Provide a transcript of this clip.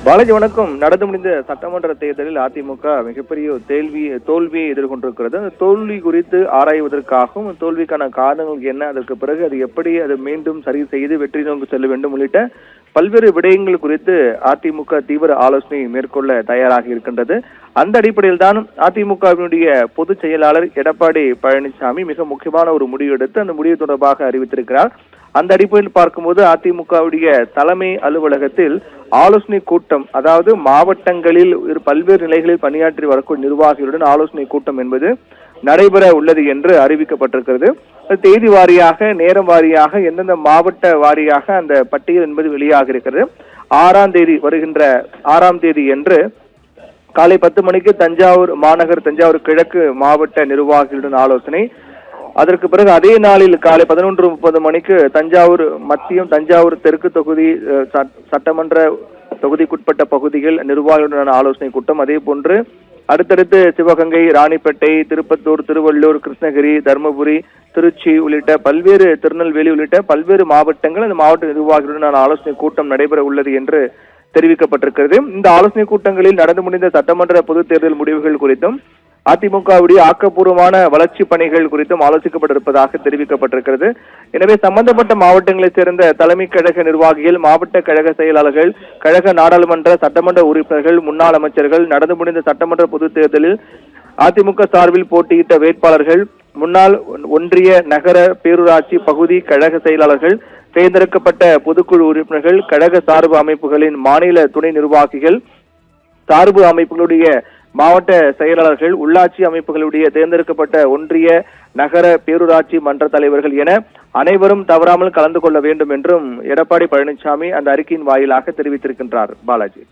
பாலாஜி வணக்கம். நடந்து முடிந்த சட்டமன்ற தேர்தலில் அதிமுக மிகப்பெரிய தோல்வியை எதிர்கொண்டிருக்கிறது. அந்த தோல்வி குறித்து ஆராய்வதற்காகவும் தோல்விக்கான காரணங்கள் என்ன, அதற்கு பிறகு அது எப்படி அதை மீண்டும் சரி செய்து வெற்றி நோக்கி செல்ல வேண்டும் உள்ளிட்ட பல்வேறு விடயங்கள் குறித்து அதிமுக தீவிர ஆலோசனை மேற்கொள்ள தயாராக இருக்கின்றது. அந்த அடிப்படையில் தான் அதிமுகவினுடைய பொதுச் செயலாளர் எடப்பாடி பழனிசாமி மிக முக்கியமான ஒரு முடிவு எடுத்து அந்த முடிவு தொடர்பாக அறிவித்திருக்கிறார். அந்த அடிப்படையில் பார்க்கும்போது அதிமுகவுடைய தலைமை அலுவலகத்தில் ஆலோசனை கூட்டம், அதாவது மாவட்டங்களில் பல்வேறு நிலைகளில் பணியாற்றி வரக்கூடிய நிர்வாகிகளுடன் ஆலோசனை கூட்டம் என்பது நடைபெற உள்ளது என்று அறிவிக்கப்பட்டிருக்கிறது. தேதி வாரியாக, நேரம் வாரியாக, எந்தெந்த மாவட்ட வாரியாக அந்த பட்டியல் என்பது வெளியாக இருக்கிறது. 6ஆம் தேதி வருகின்ற 6ஆம் தேதி என்று காலை 10 மணிக்கு தஞ்சாவூர் மாநகர், தஞ்சாவூர் கிழக்கு மாவட்ட நிர்வாகிகளுடன் ஆலோசனை. அதற்கு பிறகு அதே நாளில் காலை 11:30 மணிக்கு தஞ்சாவூர் மத்தியம், தஞ்சாவூர் தெற்கு தொகுதி சட்டமன்ற தொகுதிக்குட்பட்ட பகுதிகள் நிர்வாகிகளுடன் ஆலோசனை கூட்டம். அதே போன்று அடுத்தடுத்து சிவகங்கை, ராணிப்பேட்டை, திருப்பத்தூர், திருவள்ளூர், கிருஷ்ணகிரி, தர்மபுரி, திருச்சி உள்ளிட்ட பல்வேறு, திருநெல்வேலி உள்ளிட்ட பல்வேறு மாவட்டங்கள் அந்த மாவட்ட நிர்வாகிகளுடன் ஆலோசனை கூட்டம் நடைபெற உள்ளது என்று தெரிவிக்கப்பட்டிருக்கிறது. இந்த ஆலோசனை கூட்டங்களில் நடந்து முடிந்த சட்டமன்ற பொது தேர்தல் முடிவுகள் குறித்தும் அதிமுகவுடைய ஆக்கப்பூர்வமான வளர்ச்சி பணிகள் குறித்தும் ஆலோசிக்கப்பட்டிருப்பதாக தெரிவிக்கப்பட்டிருக்கிறது. எனவே சம்பந்தப்பட்ட மாவட்டங்களைச் சேர்ந்த தலைமை கழக நிர்வாகிகள், மாவட்ட கழக செயலாளர்கள், கழக நாடாளுமன்ற சட்டமன்ற உறுப்பினர்கள், முன்னாள் அமைச்சர்கள், நடந்து முடிந்த சட்டமன்ற பொது தேர்தலில் அதிமுக சார்பில் போட்டியிட்ட வேட்பாளர்கள், முன்னாள் ஒன்றிய, நகர, பேரூராட்சி பகுதி கழக செயலாளர்கள், தேர்ந்தெடுக்கப்பட்ட பொதுக்குழு உறுப்பினர்கள், கழக சார்பு அமைப்புகளின் மாநில துணை நிர்வாகிகள், சார்பு அமைப்புகளுடைய மாவட்ட செயலாளர்கள், உள்ளாட்சி அமைப்புகளுடைய தேர்ந்தெடுக்கப்பட்ட ஒன்றிய, நகர, பேரூராட்சி மன்ற தலைவர்கள் என அனைவரும் தவறாமல் கலந்து கொள்ள வேண்டும் என்றும் எடப்பாடி பழனிசாமி அந்த அறிக்கையின் வாயிலாக தெரிவித்திருக்கின்றார். பாலாஜி.